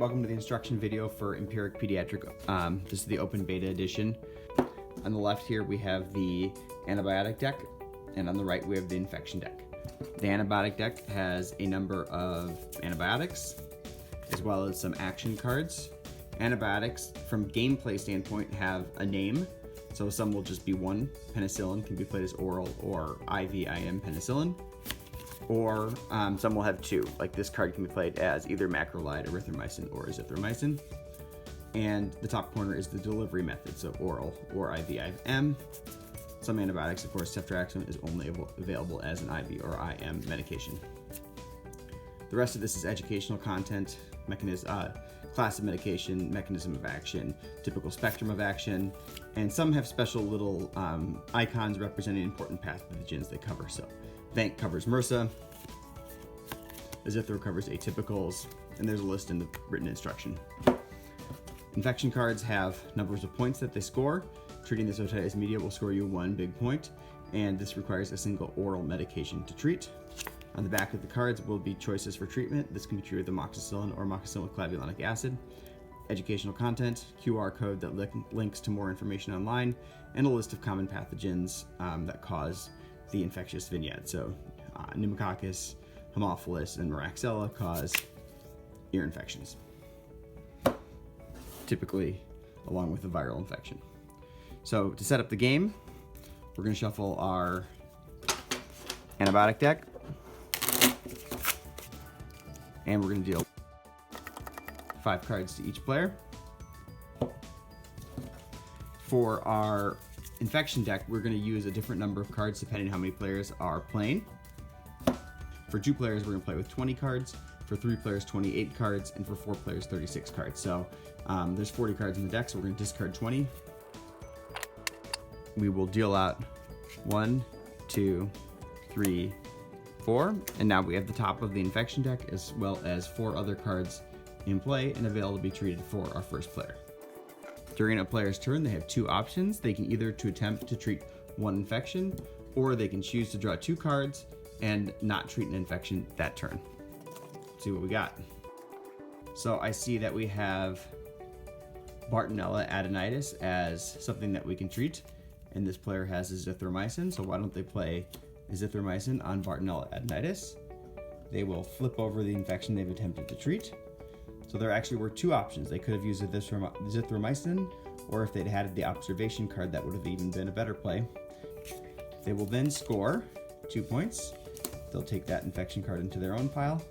welcome to the instruction video for Empiric Pediatric. This is the open beta edition. On the left here we have the antibiotic deck, and on the right we have the infection deck. The antibiotic deck has a number of antibiotics, as well as some action cards. Antibiotics, from gameplay standpoint, have a name, so some will just be one. Penicillin can be played as oral or IV/IM penicillin. Or some will have two, like this card can be played as either macrolide, erythromycin, or azithromycin. And the top corner is the delivery method, so oral or IV/IM. Some antibiotics, of course, ceftriaxone is only available as an IV or IM medication. The rest of this is educational content, class of medication, mechanism of action, typical spectrum of action, and some have special little icons representing important pathogens they cover. So Vanc covers MRSA, Azithro covers atypicals, and there's a list in the written instruction. Infection cards have numbers of points that they score. Treating this otitis media will score you 1 big point, and this requires a single oral medication to treat. On the back of the cards will be choices for treatment. This can be treated with amoxicillin or amoxicillin with clavulanic acid. Educational content, QR code that links to more information online, and a list of common pathogens that cause the infectious vignette. So pneumococcus, Haemophilus, and Moraxella cause ear infections, typically along with a viral infection. So to set up the game, we're going to shuffle our antibiotic deck, and we're going to deal 5 cards to each player. For our infection deck, we're going to use a different number of cards depending on how many players are playing. For 2 players, we're going to play with 20 cards. For 3 players, 28 cards, and for 4 players, 36 cards. So there's 40 cards in the deck, so we're going to discard 20. We will deal out 1, 2, 3, 4, and now we have the top of the infection deck as well as 4 other cards in play and available to be treated for our first player. During a player's turn, they have 2 options. They can either attempt to treat 1 infection, or they can choose to draw 2 cards and not treat an infection that turn. Let's see what we got. So I see that we have Bartonella adenitis as something that we can treat, and this player has azithromycin, so why don't they play azithromycin on Bartonella adenitis? They will flip over the infection they've attempted to treat. So there actually were 2 options. They could have used azithromycin, or if they'd had the observation card, that would have even been a better play. They will then score 2 points. They'll take that infection card into their own pile.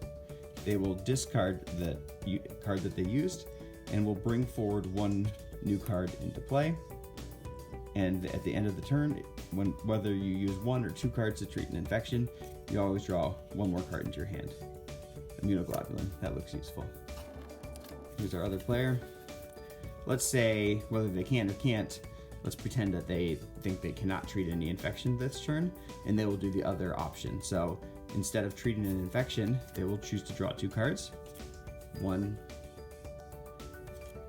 They will discard the card that they used, and will bring forward 1 new card into play. And at the end of the turn, whether you use 1 or 2 cards to treat an infection, you always draw 1 more card into your hand. Immunoglobulin, that looks useful. Here's our other player. Let's say, whether they can or can't, let's pretend that they think they cannot treat any infection this turn, and they will do the other option. So instead of treating an infection, they will choose to draw 2 cards. 1,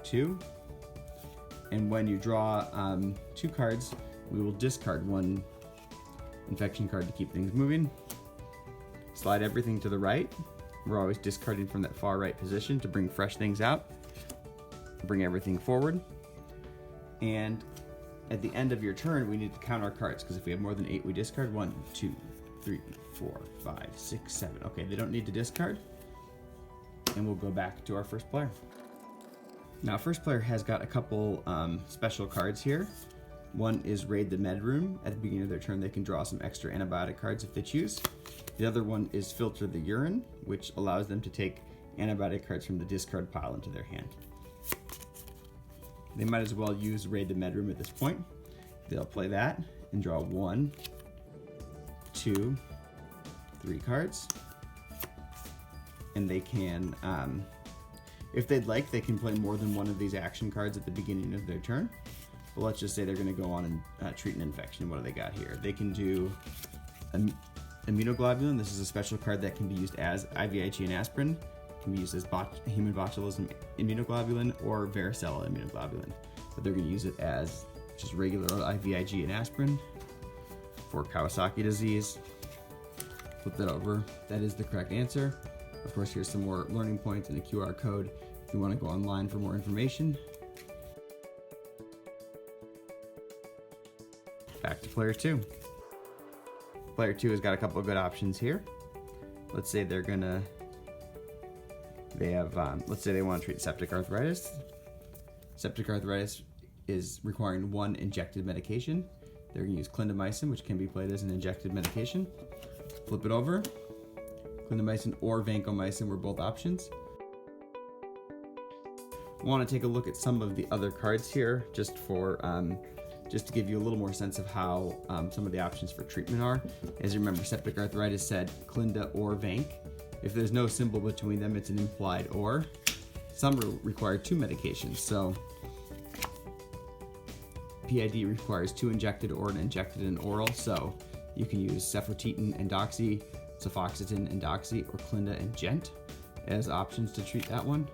2. And when you draw 2 cards, we will discard 1 infection card to keep things moving. Slide everything to the right. We're always discarding from that far right position to bring fresh things out. Bring everything forward. And at the end of your turn, we need to count our cards, because if we have more than 8, we discard. 1, 2, 3, 4, 5, 6, 7. Okay, they don't need to discard. And we'll go back to our first player. Now, first player has got a couple special cards here. One is Raid the Med Room. At the beginning of their turn, they can draw some extra antibiotic cards if they choose. The other one is Filter the Urine, which allows them to take antibiotic cards from the discard pile into their hand. They might as well use Raid the Med Room at this point. They'll play that and draw 1, 2, 3 cards. And they can, if they'd like, they can play more than 1 of these action cards at the beginning of their turn. But let's just say they're going to go on and treat an infection. What do they got here? They can do immunoglobulin. This is a special card that can be used as IVIG and aspirin. It can be used as human botulism immunoglobulin or varicella immunoglobulin. But they're going to use it as just regular IVIG and aspirin for Kawasaki disease. Flip that over. That is the correct answer. Of course, here's some more learning points and a QR code If you want to go online for more information. Back to player 2. Player 2 has got a couple of good options here. Let's say let's say they want to treat septic arthritis. Septic arthritis is requiring 1 injected medication. They're going to use clindamycin, which can be played as an injected medication. Flip it over. Clindamycin or vancomycin were both options. I want to take a look at some of the other cards here, just to give you a little more sense of how some of the options for treatment are. As you remember, septic arthritis said clinda or vanc. If there's no symbol between them, it's an implied or. Some require 2 medications, so PID requires 2 injected or an injected and oral, so you can use cefotetin and doxy, cefoxitin and doxy, or clinda and gent as options to treat that one.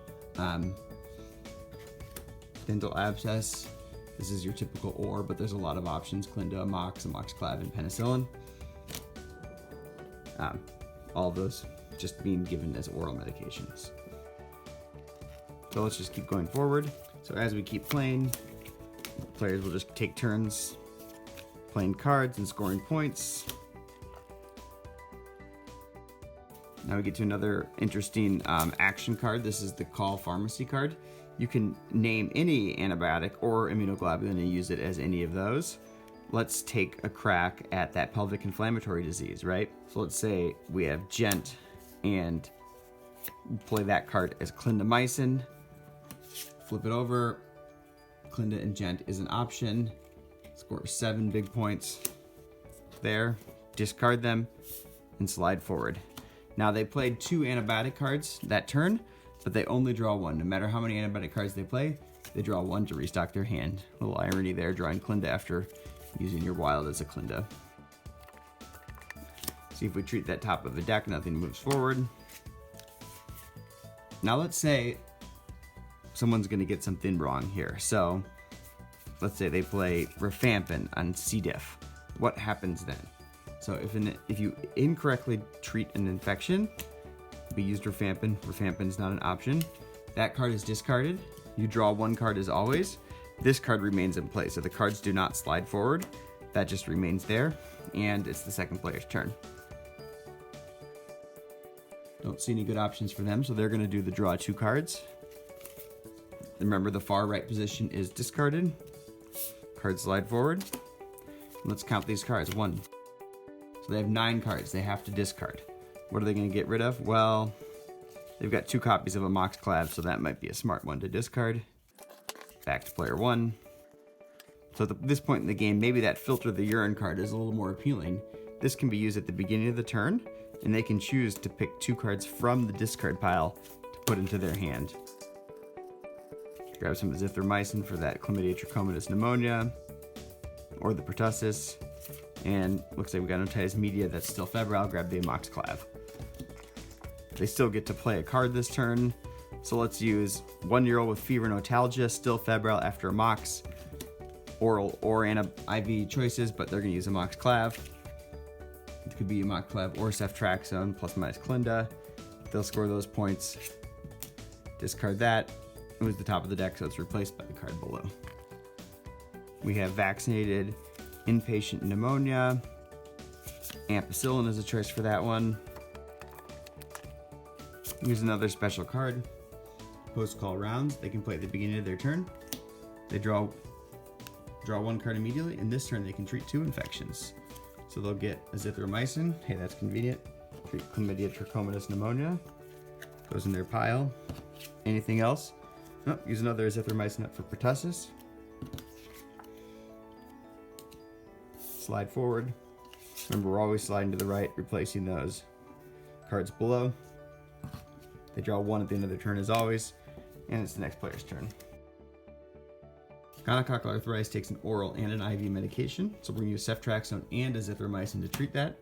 Dental abscess, this is your typical or, but there's a lot of options: clinda, amox, amoxiclav, and penicillin. All of those just being given as oral medications. So let's just keep going forward. So as we keep playing, players will just take turns playing cards and scoring points. Now we get to another interesting action card. This is the Call Pharmacy card. You can name any antibiotic or immunoglobulin and use it as any of those. Let's take a crack at that pelvic inflammatory disease, right? So let's say we have gent and play that card as clindamycin. Flip it over. Clinda and gent is an option. Score 7 big points there. Discard them and slide forward. Now they played 2 antibiotic cards that turn, but they only draw 1. No matter how many antibiotic cards they play, they draw 1 to restock their hand. A little irony there, drawing clinda after using your wild as a clinda. See if we treat that top of the deck, nothing moves forward. Now let's say someone's gonna get something wrong here. So let's say they play rifampin on C. diff. What happens then? So if you incorrectly treat an infection, we used rifampin. Rifampin is not an option. That card is discarded. You draw 1 card as always. This card remains in play, so the cards do not slide forward. That just remains there, and it's the second player's turn. Don't see any good options for them, so they're going to do the draw 2 cards. Remember, the far right position is discarded. Cards slide forward. Let's count these cards. 1. So they have 9 cards they have to discard. What are they going to get rid of? Well, they've got 2 copies of amoxiclav, so that might be a smart one to discard. Back to player 1. So at this point in the game, maybe that filter the urine card is a little more appealing. This can be used at the beginning of the turn, and they can choose to pick 2 cards from the discard pile to put into their hand. Grab some azithromycin for that chlamydia trachomatis pneumonia, or the pertussis, and looks like we got otitis media that's still febrile. Grab the amoxiclav. They still get to play a card this turn, so let's use 1-year-old with fever and otalgia, still febrile after amox, oral or IV choices, but they're going to use amoxiclav. It could be amoxiclav or ceftriaxone plus minus clinda. They'll score those points. Discard that. It was the top of the deck, so it's replaced by the card below. We have vaccinated inpatient pneumonia. Ampicillin is a choice for that one. Here's another special card. Post-call rounds. They can play at the beginning of their turn. They draw 1 card immediately, and this turn they can treat 2 infections. So they'll get azithromycin. Hey, that's convenient. Treat chlamydia trachomatis pneumonia. Goes in their pile. Anything else? Oh, use another azithromycin for pertussis. Slide forward. Remember, we're always sliding to the right, replacing those cards below. They draw 1 at the end of their turn as always, and it's the next player's turn. Gonococcal arthritis takes an oral and an IV medication, so we're going to use ceftriaxone and azithromycin to treat that.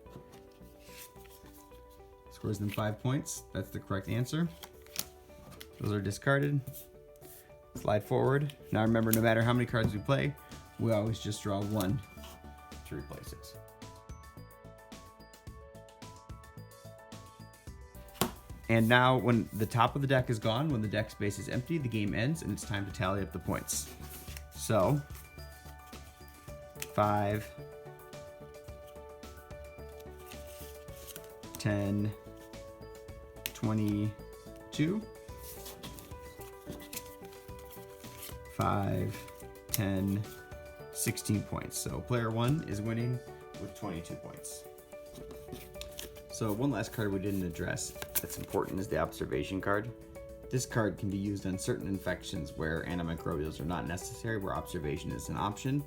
Scores them 5 points. That's the correct answer. Those are discarded. Slide forward. Now remember, no matter how many cards we play, we always just draw 1 to replace it. And now when the top of the deck is gone, when the deck space is empty, the game ends and it's time to tally up the points. So 5, 10, 22, 5, 10, 16 points. So player 1 is winning with 22 points. So one last card we didn't address that's important is the observation card. This card can be used on certain infections where antimicrobials are not necessary, where observation is an option.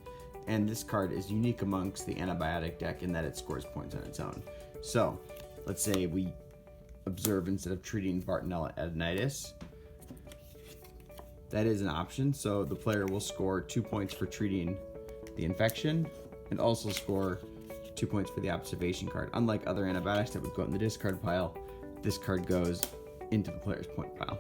And this card is unique amongst the antibiotic deck in that it scores points on its own. So let's say we observe instead of treating Bartonella adenitis. That is an option, so the player will score 2 points for treating the infection and also score 2 points for the observation card. Unlike other antibiotics that would go in the discard pile, this card goes into the player's point pile.